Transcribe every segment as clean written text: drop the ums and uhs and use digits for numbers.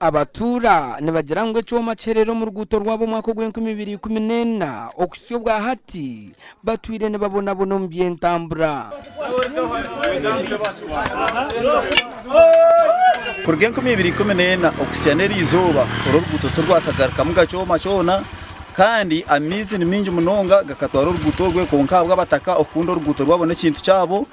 abatura nibagira ngo cyo macerero mu rwuto rwabo mwako gw'2014 okisiyo bwa hati batwire ne babona bono mbyentambura kurgen 2014 okisiyaneri izoba urugwuto rwakagaruka mu gacoma cyona kandi amizi ni mingi munonga gakatwara urugwuto rwe konka bw'abataka okundo urugwuto rwabone kintu cyabo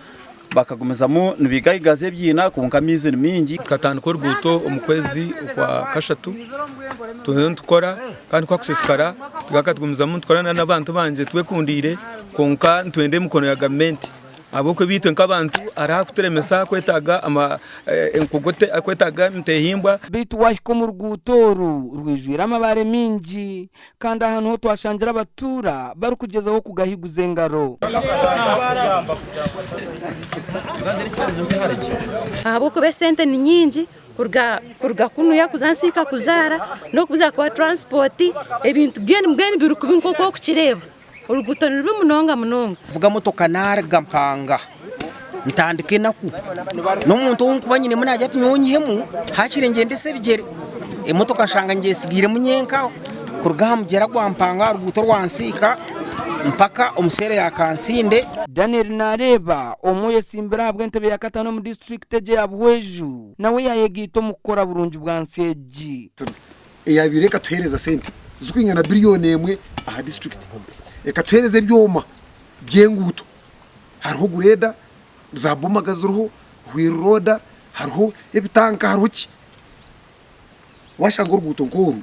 bakagumizamo nibigayigaze byina konka amizi ni mingi tukatandika urugwuto umukwezi kwa kashatu tukora kandi kwa kusesikara tukatugumizamo tukorana n'abantu banje twekundire konka ntwende mukono ya government aboko bitwe nk'abantu arakuteremesa kwetaga ama enkogote akwetaga mtehimbwa bitu wahiko mu rwutoru rwijwira amabare mingi kandi ahantu ho twashangira abatura bari kugezaho kugahiguze ngaro aboko besente ni nyingi kurga kunuya kuzansika kuzara no kuza kwa transport ebintu bwene biri kubinko ko kukireba urugutano ruri munonga vuga motoka narga mpanga ntandike naku n'umuntu w'unkuba nyine munajya tunyonyihemu hakire ngende se bigere imotoka nshanga ngesigire munyenka kurugambugera kwa mpanga ruguto rwansika mpaka umusere yakansinde. Daniel Nareba omoye simbira bwentebe ya katano mu district je abweju nawe yayegito mukora burunju bwanseji yabireka tuhereza sente zukwingana biliyoni emwe aha district eka tuhereze byoma byenguto hariho gureda zabomagazuruho hwiroda hariho ebitanka haruki washanga urguto nkuru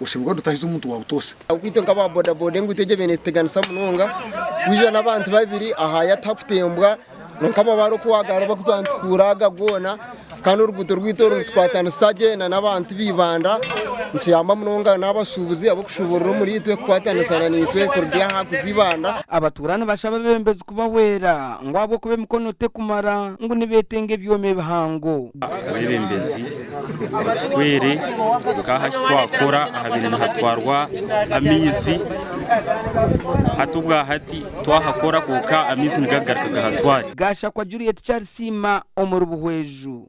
ushimwa ndutahiza umuntu wabutose ukwito nkaba boda boda ngwiteje benesteganisa munonga wije nabantu babiri aha yatafutembwa nkaba baro kuwagara bakuzantukuraga gona kandi urguto rwito twatanisage n'abantu bibanda ntiyamba munonga n'abashubuzi abo kushuburira muri itwe kwatanisana nitwe kurya hakuzibanda abaturana bashaba bembeze kubawera ngo abo kube mukonote kumara ngo nibetenge byome bihango abembezi abatwere kaha twakora ahabiri nahatwarwa amizi hatubwa hati twahakora kuka amizi ngagaruka gahatwari gasha kwa Juliet Charles Sima omurubuhweju.